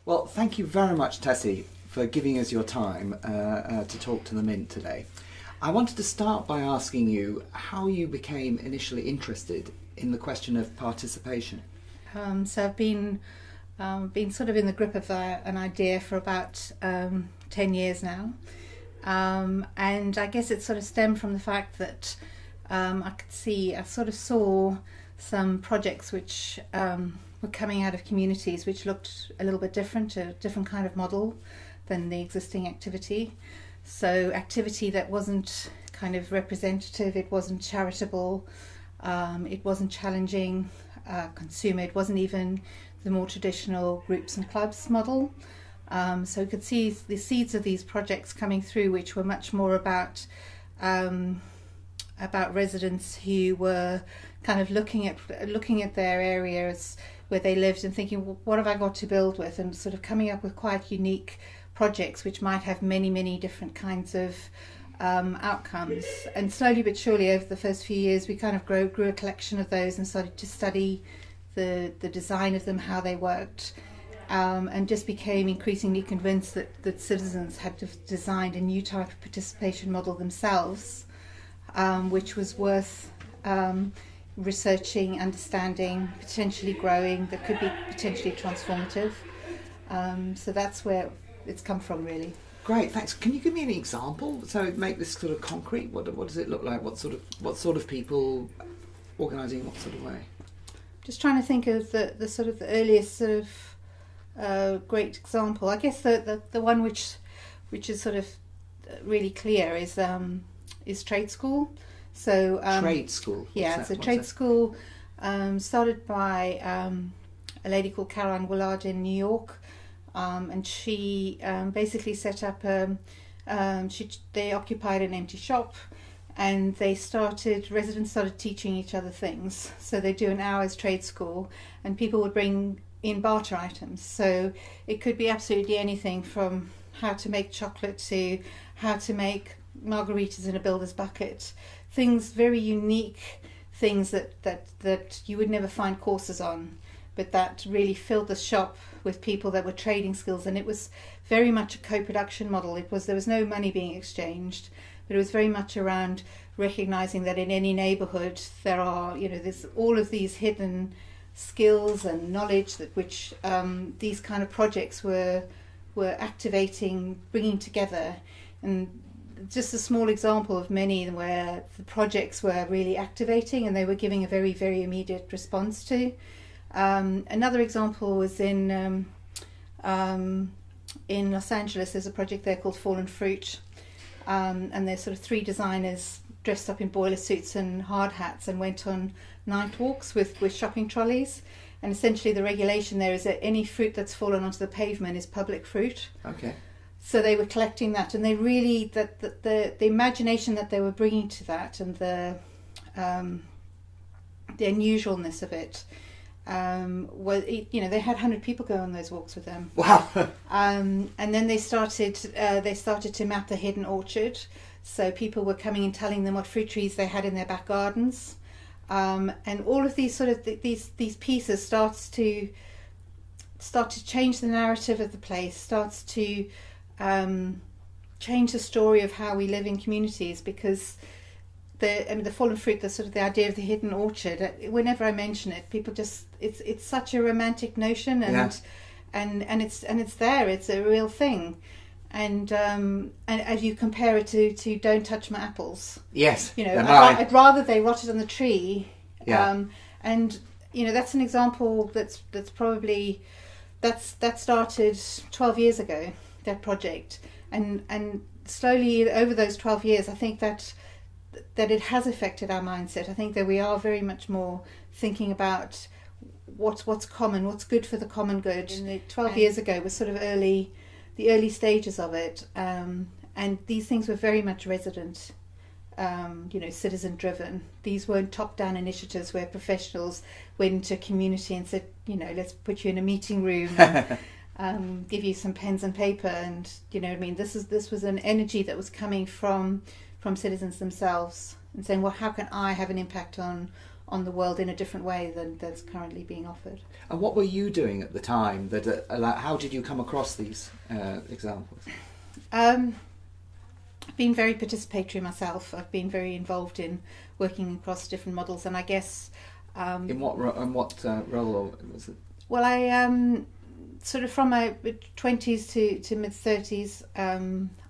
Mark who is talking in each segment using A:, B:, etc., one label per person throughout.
A: Well, thank you very much, Tessy, for giving us your time to talk to the Mint today. I wanted to start by asking you how you became initially interested in the question of participation.
B: So I've been sort of in the grip of an idea for about 10 years now. And I guess it sort of stemmed from the fact that I sort of saw some projects which were coming out of communities which looked a little bit different, a different kind of model than the existing activity. So activity that wasn't kind of representative, it wasn't charitable, it wasn't challenging consumer, it wasn't even the more traditional groups and clubs model. So you could see the seeds of these projects coming through, which were much more about residents who were kind of looking at their areas where they lived and thinking, well, what have I got to build with, and sort of coming up with quite unique projects which might have many different kinds of outcomes. And slowly but surely over the first few years we kind of grew a collection of those and started to study the design of them, how they worked, and just became increasingly convinced that citizens had designed a new type of participation model themselves, which was worth researching, understanding, potentially growing, that could be potentially transformative. So that's where it's come from, really.
A: Great, thanks. Can you give me an example? So make this sort of concrete. What does it look like? What sort of people organising? What sort of way?
B: Just trying to think of the sort of the earliest sort of great example. I guess the one which is sort of really clear is trade school. So
A: trade school.
B: Yeah, so trade school started by a lady called Caroline Willard in New York, and she basically set up. They occupied an empty shop, and residents started teaching each other things. So they do an hour's trade school, and people would bring in barter items. So it could be absolutely anything from how to make chocolate to how to make margaritas in a builder's bucket. Things, very unique things that you would never find courses on, but that really filled the shop with people that were trading skills. And it was very much a co-production model. There was no money being exchanged, but it was very much around recognizing that in any neighborhood there are, there's all of these hidden skills and knowledge which these kind of projects were activating, bringing together. And just a small example of many where the projects were really activating and they were giving a very, very immediate response to. Another example was in Los Angeles. There's a project there called Fallen Fruit, and there's sort of 3 designers dressed up in boiler suits and hard hats and went on night walks with shopping trolleys. And essentially the regulation there is that any fruit that's fallen onto the pavement is public fruit.
A: Okay.
B: So they were collecting that, and they really the imagination that they were bringing to that, and the unusualness of it, they had 100 people go on those walks with them.
A: Wow.
B: And then they started to map the hidden orchard. So people were coming and telling them what fruit trees they had in their back gardens, and all of these sort of these pieces starts to change the narrative of the place, starts to change the story of how we live in communities, because the fallen fruit, the idea of the hidden orchard, whenever I mention it, people just it's such a romantic notion, and it's there, it's a real thing, and as you compare it to Don't Touch My Apples.
A: Yes.
B: I'd rather they rotted on the tree.
A: Yeah.
B: And that's an example that's probably that started 12 years ago, that project, and slowly over those 12 years I think that it has affected our mindset. I think that we are very much more thinking about what's common, what's good for the common good. And 12 years ago was sort of the early stages of it, and these things were very much resident, citizen driven. These weren't top-down initiatives where professionals went into a community and said, let's put you in a meeting room and give you some pens and paper, and this was an energy that was coming from citizens themselves and saying, well, how can I have an impact on on the world in a different way than that's currently being offered.
A: And what were you doing at the time? How did you come across these examples?
B: I've been very participatory myself. I've been very involved in working across different models, and I guess
A: In what role was it?
B: well, I sort of from my 20s to mid 30s,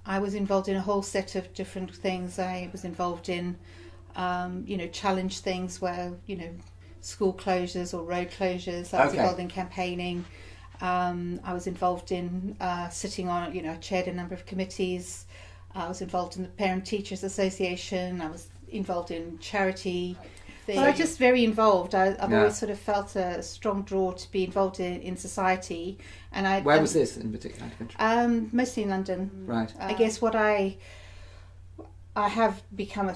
B: I was involved in a whole set of different things. I was involved in challenge things where, school closures or road closures. I was involved in campaigning. I was involved in sitting on, I chaired a number of committees. I was involved in the Parent Teachers Association. I was involved in charity things. Well, I was just very involved. I've always sort of felt a strong draw to be involved in society. And
A: Where was this in particular?
B: Mostly in London.
A: Right.
B: I guess what I have become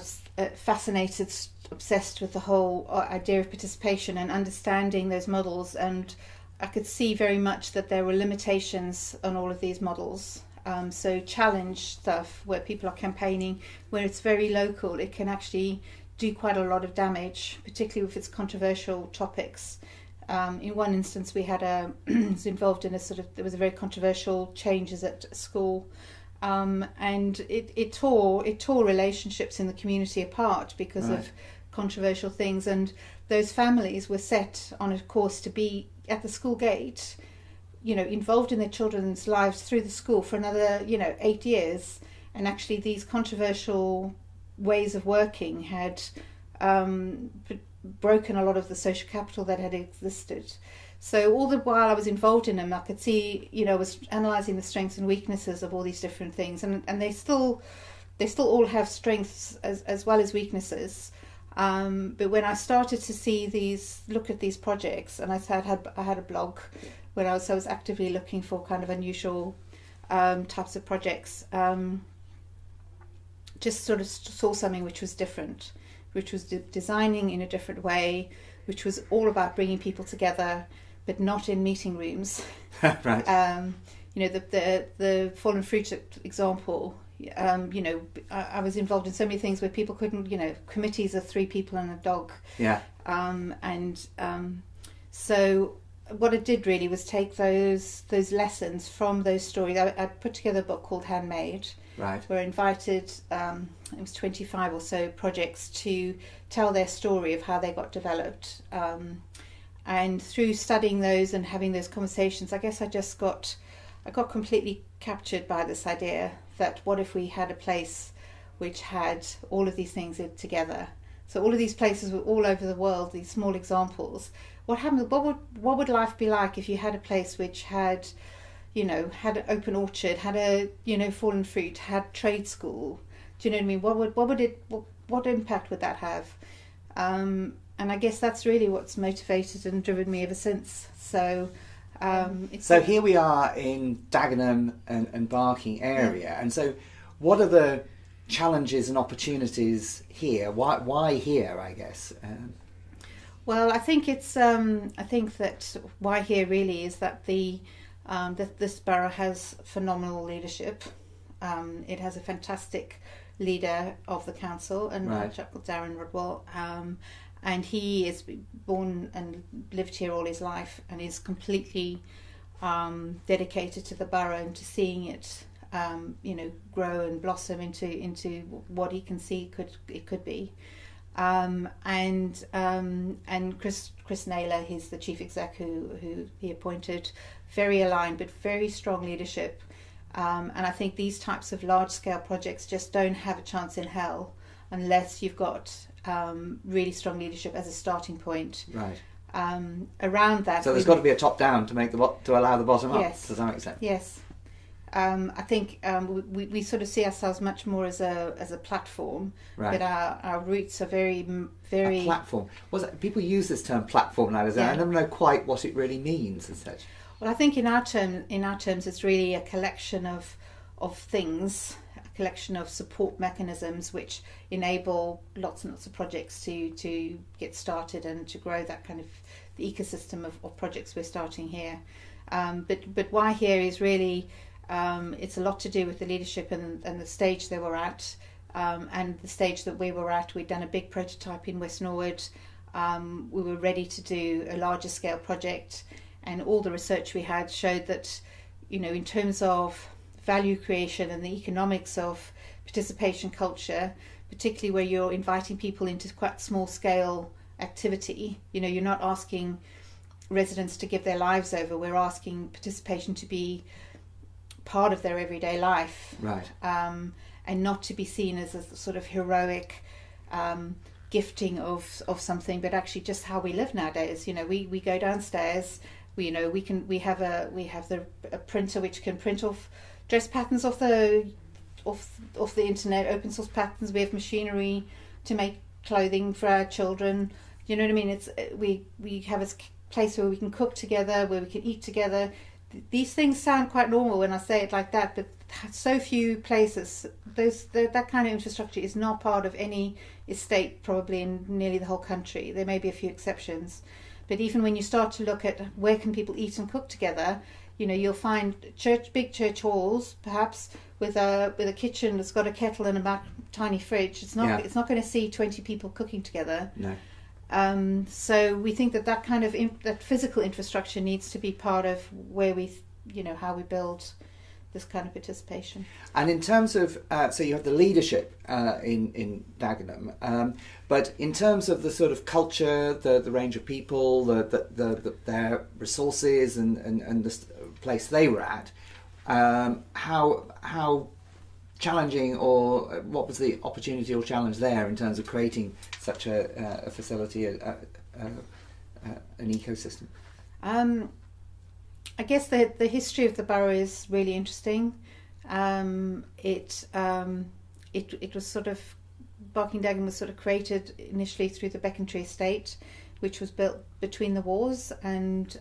B: fascinated, obsessed with the whole idea of participation and understanding those models, and I could see very much that there were limitations on all of these models. So challenge stuff where people are campaigning, where it's very local, it can actually do quite a lot of damage, particularly if it's controversial topics. In one instance, we had was involved in there was a very controversial changes at school. And it tore relationships in the community apart because of controversial things, and those families were set on a course to be at the school gate, involved in their children's lives through the school for another 8 years, and actually these controversial ways of working had broken a lot of the social capital that had existed. So all the while I was involved in them, I could see, I was analysing the strengths and weaknesses of all these different things, and they still all have strengths as well as weaknesses. But when I started to look at these projects, and I had a blog when I was actively looking for kind of unusual types of projects, just sort of saw something which was different, which was designing in a different way, which was all about bringing people together, but not in meeting rooms.
A: Right.
B: The fallen fruit example. I was involved in so many things where people couldn't. Committees of 3 people and a dog.
A: Yeah.
B: So what I did really was take those lessons from those stories. I put together a book called Handmade.
A: Right.
B: We're invited. It was 25 or so projects to tell their story of how they got developed. And through studying those and having those conversations, I guess I got completely captured by this idea that what if we had a place which had all of these things together? So all of these places were all over the world, these small examples. What would life be like if you had a place which had had an open orchard, had a fallen fruit, had trade school? Do you know what I mean? What impact would that have? And I guess that's really what's motivated and driven me ever since. So
A: here we are in Dagenham and Barking area, and so what are the challenges and opportunities here? Why here, I guess?
B: Well, I think it's I think that why here really is that that this borough has phenomenal leadership. It has a fantastic leader of the council, and a chap called Darren Rodwell, and he is born and lived here all his life, and is completely dedicated to the borough and to seeing it grow and blossom into what he can see it could be. And Chris Naylor, he's the chief exec who he appointed, very aligned but very strong leadership. And I think these types of large scale projects just don't have a chance in hell unless you've got really strong leadership as a starting point.
A: Right.
B: Around that,
A: so there's got to be a top down to allow the bottom up.
B: Yes.
A: To some extent.
B: Yes. I think we sort of see ourselves much more as a platform, but our roots are very
A: a platform. People use this term platform nowadays. I never know quite what it really means as such.
B: Well, I think in our terms, it's really a collection of things, a collection of support mechanisms which enable lots and lots of projects to get started and to grow that kind of the ecosystem of projects we're starting here. But why here is really it's a lot to do with the leadership and the stage they were at, and the stage that we were at. We'd done a big prototype in West Norwood. we were ready to do a larger scale project, and all the research we had showed that, in terms of value creation and the economics of participation culture, particularly where you're inviting people into quite small scale activity, you're not asking residents to give their lives over, we're asking participation to be part of their everyday life,
A: right?
B: And not to be seen as a sort of heroic gifting of something, but actually just how we live nowadays. We go downstairs, we have a printer which can print off dress patterns off the internet, open source patterns. We have machinery to make clothing for our children. You know what I mean? We have a place where we can cook together, where we can eat together. These things sound quite normal when I say it like that, but so few places, that kind of infrastructure is not part of any estate probably in nearly the whole country. There may be a few exceptions, but even when you start to look at where can people eat and cook together, you'll find big church halls perhaps with a kitchen that's got a kettle and a tiny fridge. It's not going to see 20 people cooking together.
A: No.
B: So we think that kind of that physical infrastructure needs to be part of where how we build this kind of participation.
A: And in terms of, so you have the leadership in Dagenham, but in terms of the sort of culture, the range of people, their resources and the place they were at, how challenging, or what was the opportunity or challenge there in terms of creating such a facility, an ecosystem?
B: I guess the history of the borough is really interesting. It was sort of, Barking Dagenham was sort of created initially through the Becontree estate, which was built between the wars, and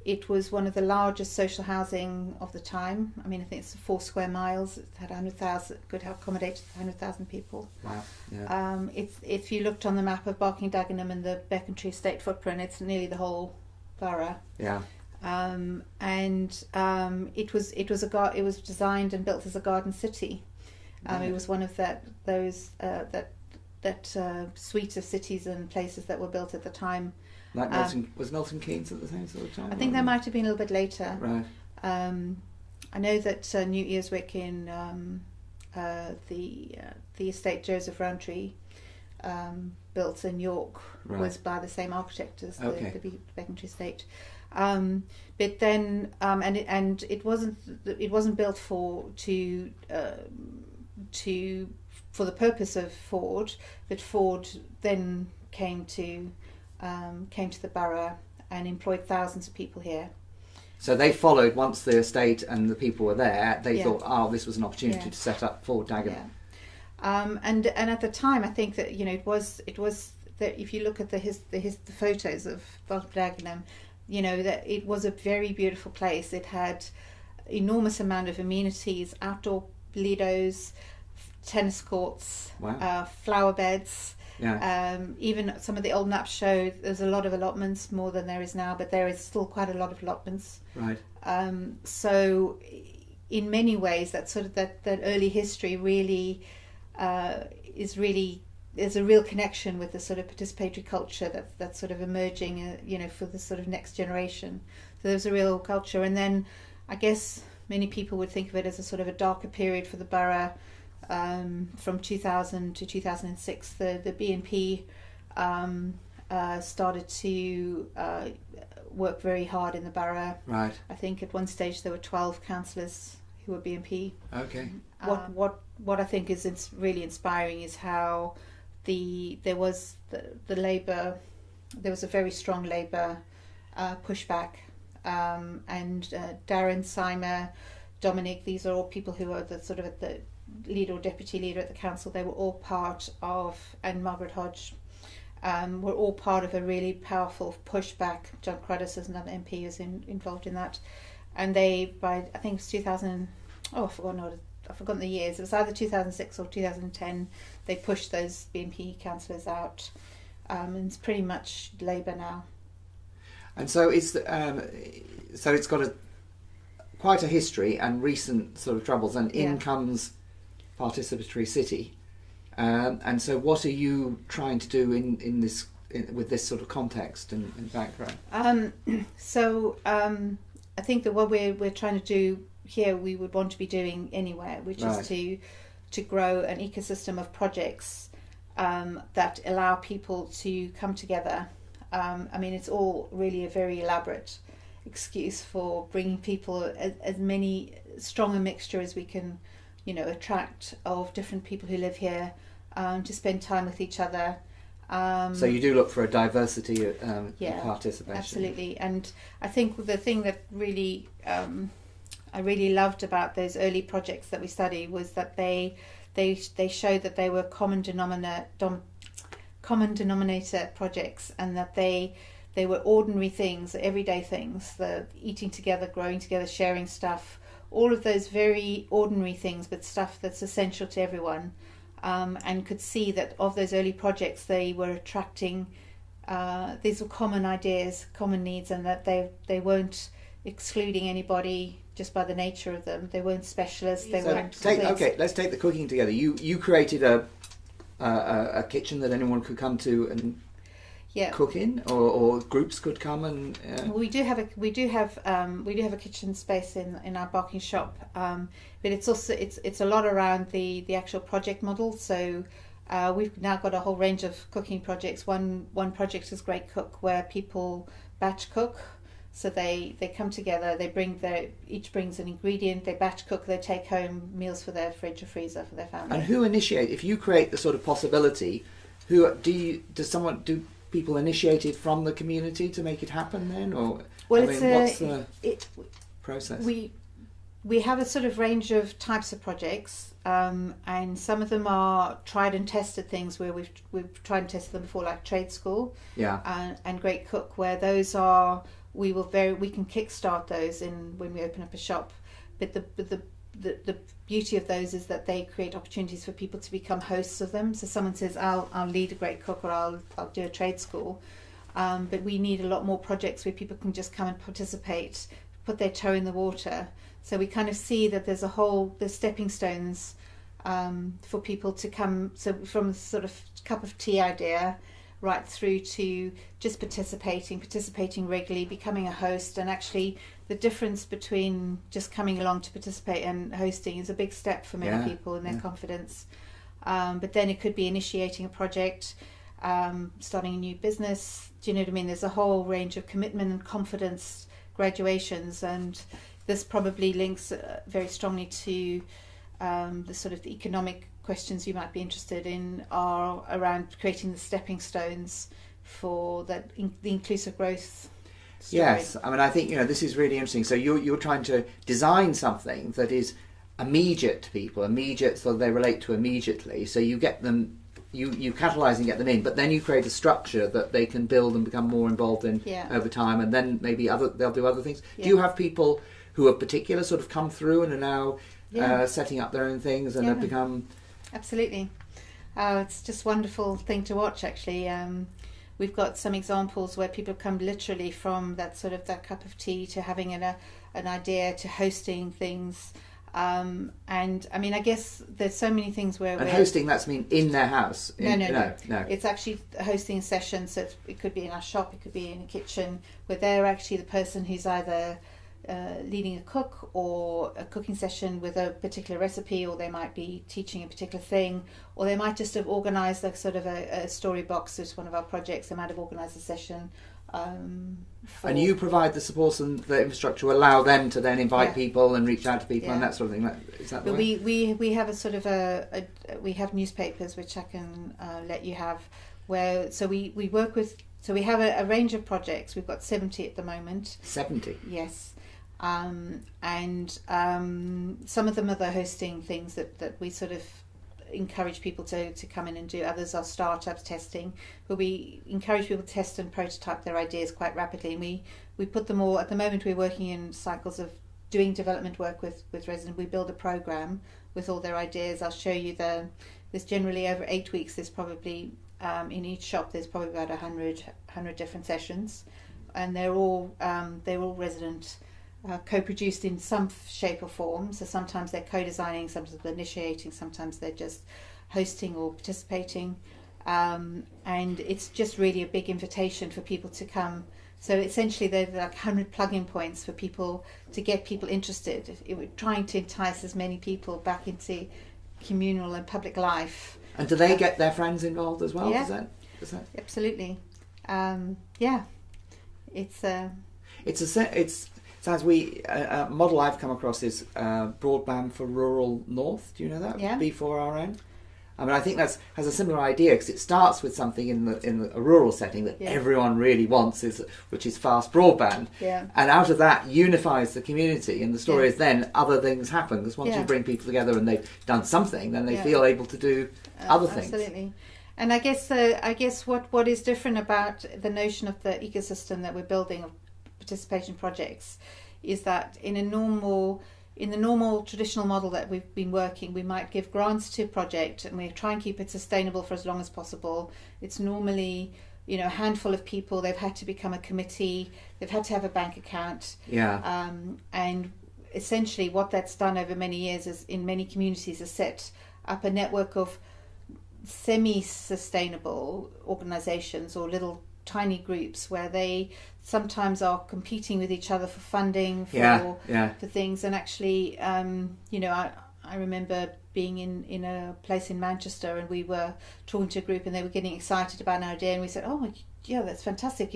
B: it was one of the largest social housing of the time. I mean, I think it's 4 square miles. It had 100,000, could accommodate 100,000 people.
A: Wow. Yeah.
B: If you looked on the map of Barking Dagenham and the Becontree estate footprint, it's nearly the whole borough.
A: Yeah.
B: It was designed and built as a garden city. It was one of that suite of cities and places that were built at the time.
A: Like was Milton Keynes at the same sort of time?
B: I think that might have been a little bit later.
A: Right.
B: I know that New Earswick in the estate Joseph Rowntree built in York was by the same architect as the Becontree estate. But then it wasn't built for the purpose of Ford, but Ford then came to the borough and employed thousands of people here.
A: So they followed once the estate and the people were there. They thought, this was an opportunity to set up for Dagenham.
B: And at the time, I think that it was that if you look at the photos of Dagenham, that it was a very beautiful place. It had enormous amount of amenities, outdoor lidos, tennis courts, flower beds. Yeah. Even some of the old maps show there's a lot of allotments, more than there is now, but there is still quite a lot of allotments.
A: Right.
B: So in many ways, that sort of that early history really there's a real connection with the sort of participatory culture that's sort of emerging, for the sort of next generation. So there's a real culture, and then I guess many people would think of it as a sort of a darker period for the borough. From 2000 to 2006, the BNP started to work very hard in the borough. Right. I think at one stage there were 12 councillors who were BNP.
A: Okay.
B: What I think is really inspiring is how there was a very strong Labour pushback, and Darren, Seimer, Dominic, these are all people who are the sort of at the leader or deputy leader at the council. They were all part of, and Margaret Hodge, were all part of a really powerful pushback. John Cruddas is another MP who's involved in that, and I think it was 2000. I've forgotten the years. It was either 2006 or 2010. They pushed those BNP councillors out, and it's pretty much Labour now.
A: And so it's got quite a history and recent sort of troubles, and in comes Participatory City. And so what are you trying to do in this with this sort of context and background?
B: I think that what we're trying to do here, we would want to be doing anywhere, which is to grow an ecosystem of projects that allow people to come together. I mean, it's all really a very elaborate excuse for bringing people as many strong a mixture as we can, attract of different people who live here to spend time with each other.
A: So you do look for a diversity of participation.
B: Absolutely. And I think the thing that really I really loved about those early projects that we studied was that they showed that they were common denominator projects, and that they were ordinary things, everyday things, the eating together, growing together, sharing stuff, all of those very ordinary things, but stuff that's essential to everyone. And could see that of those early projects, they were attracting, these were common ideas, common needs, and that they weren't excluding anybody just by the nature of them. They weren't specialists.
A: Let's take the cooking together. You created a kitchen that anyone could come to and cook in, or groups could come and.
B: We do have a kitchen space in our barking shop, but it's also it's a lot around the actual project model. So we've now got a whole range of cooking projects. One project is Great Cook, where people batch cook. So they come together. Each brings an ingredient. They batch cook. They take home meals for their fridge or freezer for their family.
A: And who initiate? If you create the sort of possibility, do people initiate it from the community to make it happen then, or what's the process?
B: We have a sort of range of types of projects, and some of them are tried and tested things where we've tried and tested them before, like Trade School, and Great Cook, where those are we can kickstart those when we open up a shop, but the beauty of those is that they create opportunities for people to become hosts of them. So someone says, I'll lead a Great Cook, or I'll do a Trade School, but we need a lot more projects where people can just come and participate, put their toe in the water. So we kind of see that there's stepping stones for people to come, so from sort of cup of tea idea right through to just participating regularly, becoming a host. And actually the difference between just coming along to participate and hosting is a big step for many people in their confidence. But then it could be initiating a project, starting a new business. Do you know what I mean? There's a whole range of commitment and confidence graduations, and this probably links very strongly to the sort of the economic questions you might be interested in are around creating the stepping stones for the inclusive growth story.
A: Yes, I mean, I think this is really interesting. So you're trying to design something that is immediate to people, so they relate to immediately. So you get them, you catalyse and get them in, but then you create a structure that they can build and become more involved in over time, and then maybe they'll do other things. Do you have people who are particular sort of come through and are now setting up their own things and have become...
B: Absolutely. It's just a wonderful thing to watch, actually. We've got some examples where people come literally from that cup of tea to having an idea to hosting things. And I mean, I guess there's so many things where... And
A: hosting, that's mean in their house?
B: No. It's actually hosting a session, so it could be in our shop, it could be in a kitchen, where they're actually the person who's either leading a cook or a cooking session with a particular recipe, or they might be teaching a particular thing, or they might just have organised a story box as one of our projects. They might have organised a session.
A: And you provide the support and the infrastructure to allow them to then invite people and reach out to people and that sort of thing. Is that the way?
B: We have we have newspapers which I can let you have, where we work with. So we have a range of projects. We've got 70 at the moment.
A: 70?
B: Yes. And some of them are the hosting things that we sort of encourage people to come in and do. Others are startups testing, but we encourage people to test and prototype their ideas quite rapidly, and we put them all. At the moment we're working in cycles of doing development work with residents. We build a program with all their ideas. I'll show you there's generally over 8 weeks, there's probably in each shop there's probably about 100 different sessions, and they're all resident co-produced in some shape or form. So sometimes they're co-designing, sometimes they're initiating, sometimes they're just hosting or participating. and it's just really a big invitation for people to come. So essentially they're like 100 plug-in points for people to get people interested. We're trying to entice as many people back into communal and public life.
A: And do they get their friends involved as well?
B: Yeah.
A: Does that?
B: Absolutely. It's
A: so as we a model I've come across is broadband for rural north. Do you know that?
B: Yeah.
A: B4RN. I mean, I think that has a similar idea because it starts with something in a rural setting that everyone really wants, which is fast broadband.
B: Yeah.
A: And out of that unifies the community. And the story is then other things happen because once you bring people together and they've done something, then they feel able to do other things.
B: Absolutely. And I guess what is different about the notion of the ecosystem that we're building of participation projects is that in the normal traditional model that we've been working, we might give grants to a project and we try and keep it sustainable for as long as possible. It's normally, a handful of people, they've had to become a committee, they've had to have a bank account.
A: Yeah.
B: And essentially what that's done over many years is in many communities has set up a network of semi-sustainable organizations or little tiny groups where they sometimes are competing with each other for funding for things. And actually I remember being in a place in Manchester and we were talking to a group and they were getting excited about an idea and we said, oh yeah, that's fantastic,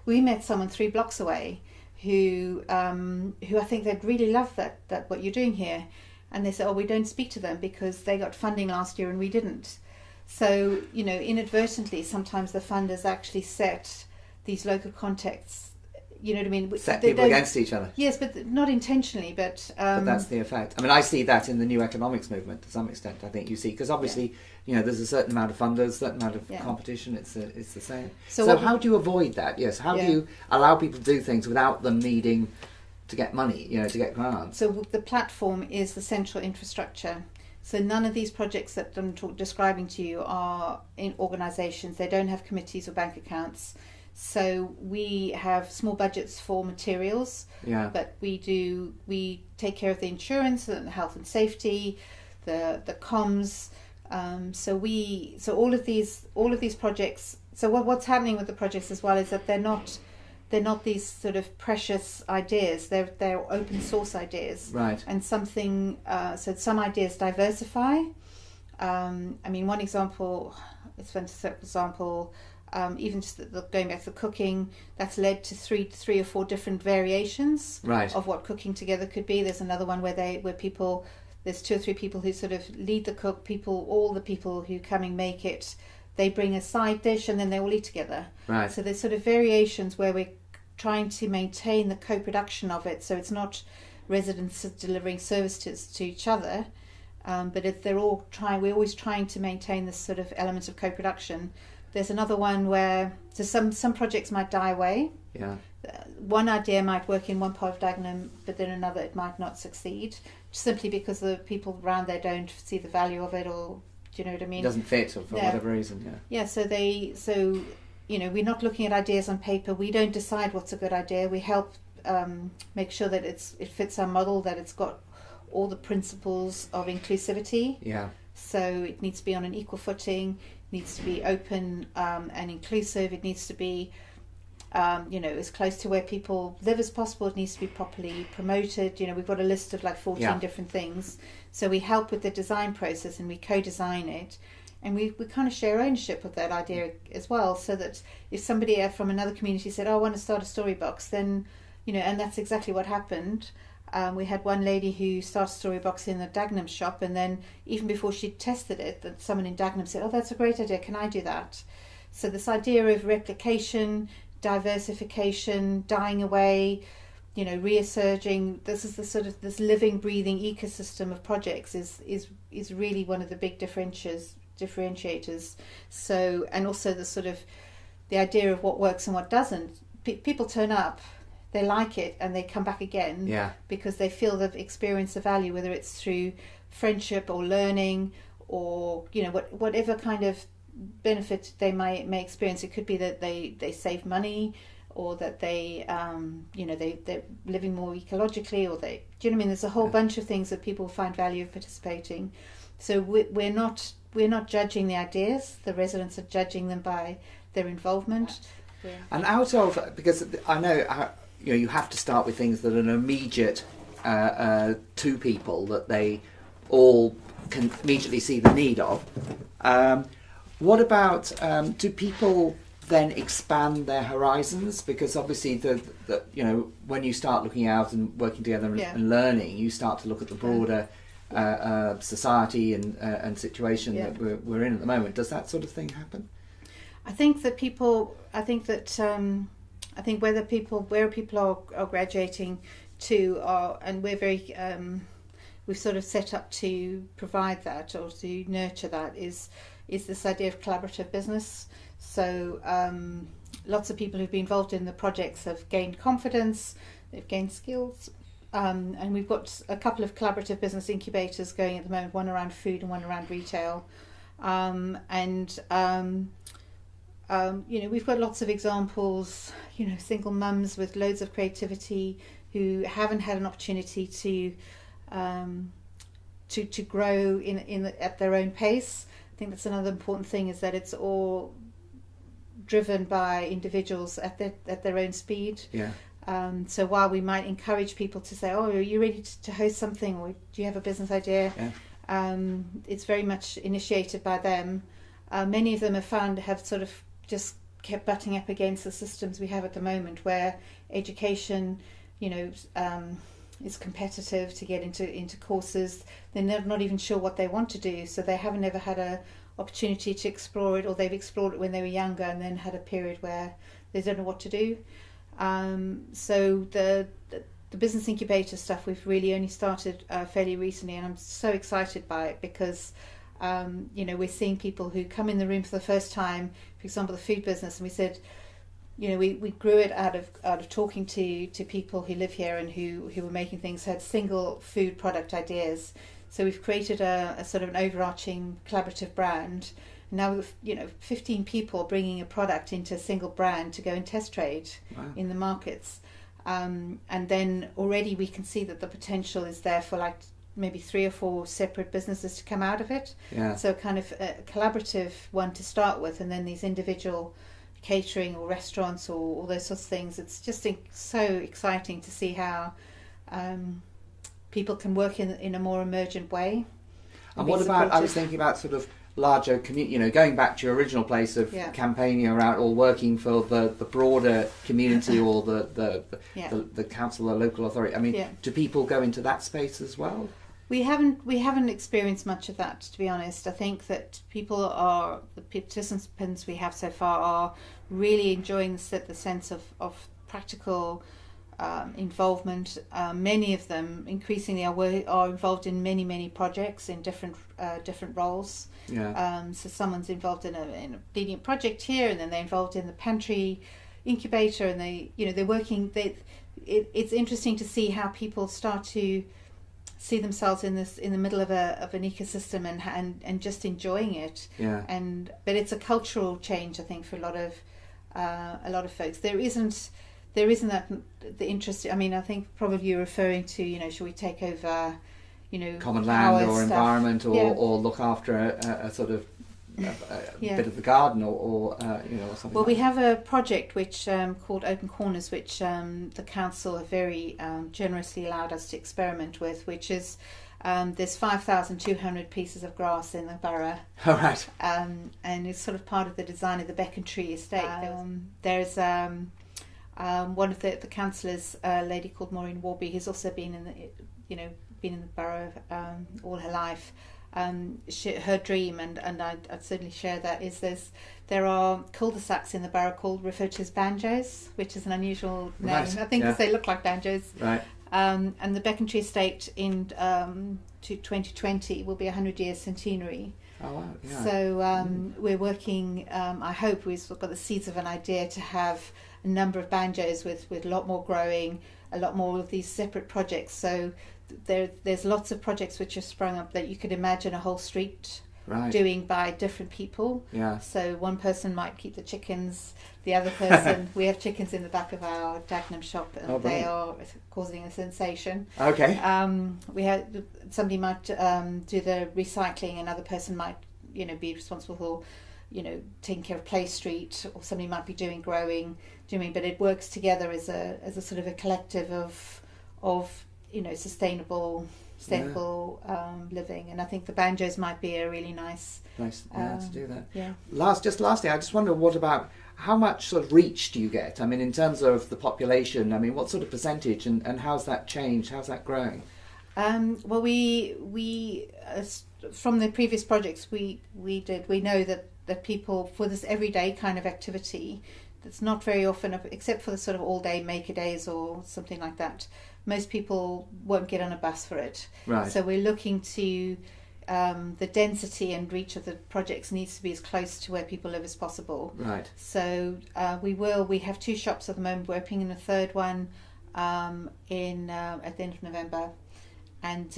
B: we met someone 3 blocks away who I think they'd really love that what you're doing here. And they said, oh, we don't speak to them because they got funding last year and we didn't. So, inadvertently, sometimes the funders actually set these local contexts, you know what I mean?
A: Set people against each other.
B: Yes, but not intentionally, but
A: that's the effect. I mean, I see that in the new economics movement to some extent, I think you see, because obviously, there's a certain amount of funders, a certain amount of competition, it's the same. So how do you avoid that? Yes, how do you allow people to do things without them needing to get money, to get grants?
B: So the platform is the central infrastructure. So none of these projects that I'm describing to you are in organisations. They don't have committees or bank accounts. So we have small budgets for materials, but we take care of the insurance and the health and safety, the comms. So all of these projects. So what's happening with the projects as well is that they're not these sort of precious ideas. They're open source ideas.
A: Right.
B: And something. So some ideas diversify. One example. It's a fantastic example. Even just going back to the cooking, that's led to three or four different variations of what cooking together could be. There's another one where there's 2 or 3 people who sort of lead the cook. All the people who come and make it, they bring a side dish and then they all eat together.
A: Right.
B: So there's sort of variations where we're trying to maintain the co-production of it, so it's not residents delivering services to each other, but if we're always trying to maintain this sort of element of co-production. There's another one where some projects might die away.
A: Yeah.
B: One idea might work in one part of Dagenham, but then another it might not succeed, simply because the people around there don't see the value of it, or do you know what I mean?
A: It doesn't fit, or for whatever reason.
B: Yeah. So we're not looking at ideas on paper. We don't decide what's a good idea. We help make sure that it fits our model, that it's got all the principles of inclusivity.
A: Yeah.
B: So it needs to be on an equal footing. Needs to be open and inclusive. It needs to be, as close to where people live as possible. It needs to be properly promoted. We've got a list of like 14 different things. So we help with the design process and we co-design it. And we kind of share ownership of that idea as well, so that if somebody from another community said, oh, I want to start a storybox, then, and that's exactly what happened. We had one lady who started Storybox in the Dagenham shop, and then even before she tested it, that someone in Dagenham said, oh, that's a great idea, can I do that? So this idea of replication, diversification, dying away, resurging, this is the sort of this living, breathing ecosystem of projects is really one of the big differentiators. So, and also the sort of the idea of what works and what doesn't. People turn up, they like it, and they come back again because they feel they've experienced the value, whether it's through friendship or learning or whatever kind of benefit they may experience. It could be that they save money, or that they're living more ecologically, or do you know what I mean? There's a whole bunch of things that people find value of participating. So we're not judging the ideas. The residents are judging them by their involvement. Yeah.
A: And because I know you have to start with things that are an immediate to people that they all can immediately see the need of. What about do people then expand their horizons? Because obviously the when you start looking out and working together and learning, you start to look at the broader society and situation that we're in at the moment. Does that sort of thing happen?
B: I think where people are graduating to are, and we're very we've sort of set up to provide that or to nurture that is this idea of collaborative business. So lots of people who've been involved in the projects have gained confidence, they've gained skills, and we've got a couple of collaborative business incubators going at the moment, one around food and one around retail. We've got lots of examples, single mums with loads of creativity who haven't had an opportunity to grow at their own pace. I think that's another important thing, is that it's all driven by individuals at their own speed.
A: Yeah.
B: So while we might encourage people to say, "Oh, are you ready to host something? Or do you have a business idea?" Yeah. It's very much initiated by them. Many of them have sort of just kept butting up against the systems we have at the moment, where education, is competitive to get into courses. They're not even sure what they want to do, so they haven't ever had a opportunity to explore it, or they've explored it when they were younger and then had a period where they don't know what to do. So the business incubator stuff we've really only started fairly recently, and I'm so excited by it because we're seeing people who come in the room for the first time, for example the food business, and we said, we grew it out of talking to people who live here and who were making things, had single food product ideas. So we've created a sort of an overarching collaborative brand. Now, 15 people bringing a product into a single brand to go and test trade in the markets. And then already we can see that the potential is there for like maybe 3 or 4 separate businesses to come out of it. Yeah. So kind of a collaborative one to start with, and then these individual catering or restaurants or all those sorts of things. It's just so exciting to see how people can work in a more emergent way.
A: And what about, I was thinking about sort of larger community, going back to your original place of campaigning around or working for the broader community or the council or local authority. I mean, do people go into that space as well?
B: We haven't experienced much of that, to be honest. I think that the participants we have so far are really enjoying the sense of practical involvement. Many of them increasingly are involved in many projects in different roles. Yeah. So someone's involved in a leading project here, and then they're involved in the pantry incubator, and they're working. It's interesting to see how people start to see themselves in the middle of an ecosystem and just enjoying it. Yeah. But it's a cultural change, I think, for a lot of folks. There isn't that the interest. I mean, I think probably you're referring to, should we take over,
A: common land or environment, or look after a sort of bit of the garden or something.
B: Well, we have a project which called Open Corners, which the council have very generously allowed us to experiment with, which is there's 5,200 pieces of grass in the borough.
A: All right.
B: And it's sort of part of the design of the Becontree estate. There's one of the councillors, a lady called Maureen Warby, who's also been in the borough all her life. Her dream, and I'd certainly share that, is there are cul-de-sacs in the borough referred to as banjos, which is an unusual name. Right. I think because they look like banjos. Right. And the Becontree estate in 2020 will be 100 years centenary.
A: Oh wow! Yeah.
B: So we're working. I hope we've got the seeds of an idea to have a number of banjos with a lot more growing, a lot more of these separate projects. So there's lots of projects which have sprung up that you could imagine a whole street
A: Right.
B: doing by different people.
A: Yeah.
B: So one person might keep the chickens, the other person, we have chickens in the back of our Dagenham shop, and they are causing a sensation.
A: Okay.
B: Somebody might do the recycling, another person might, be responsible for, taking care of Play Street, or somebody might be doing growing, but it works together as a sort of a collective of sustainable living. And I think the banjos might be a really nice
A: to do that.
B: Yeah.
A: Lastly, I just wonder, what about how much sort of reach do you get? I mean, in terms of the population, I mean, what sort of percentage, and how's that changed? How's that growing?
B: Well, we from the previous projects we know that people, for this everyday kind of activity, that's not very often, except for the sort of all-day maker days or something like that, most people won't get on a bus for it.
A: Right.
B: So we're looking to the density and reach of the projects needs to be as close to where people live as possible.
A: Right.
B: So we have 2 shops at the moment. We're opening a third one at the end of November. And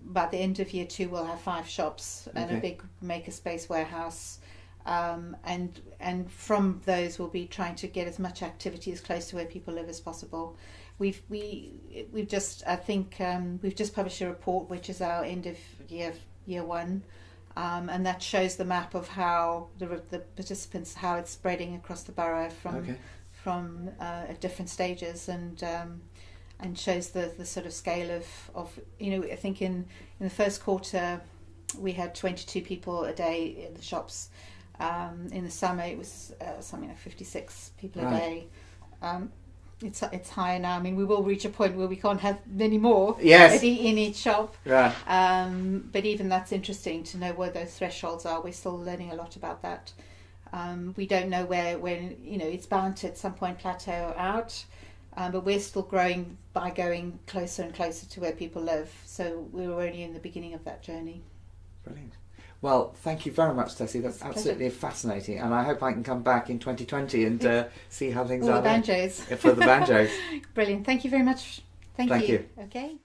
B: by the end of year 2, we'll have 5 shops and a big makerspace warehouse. And from those, we'll be trying to get as much activity as close to where people live as possible. We've just published a report, which is our end of year 1, and that shows the map of how the participants, how it's spreading across the borough from at different stages, and shows the sort of scale of I think in the first quarter we had 22 people a day in the shops. In the summer it was something like 56 people a day. It's higher now. I mean, we will reach a point where we can't have many more in each shop.
A: Right.
B: But even that's interesting to know where those thresholds are. We're still learning a lot about that. We don't know when it's bound to at some point plateau out. But we're still growing by going closer and closer to where people live. So we're already in the beginning of that journey.
A: Brilliant. Well, thank you very much, Tessy. That's absolutely fascinating. And I hope I can come back in 2020 and see how things are.
B: For the banjos.
A: For the banjos.
B: Brilliant. Thank you very much. Thank you.
A: Thank you.
B: Okay.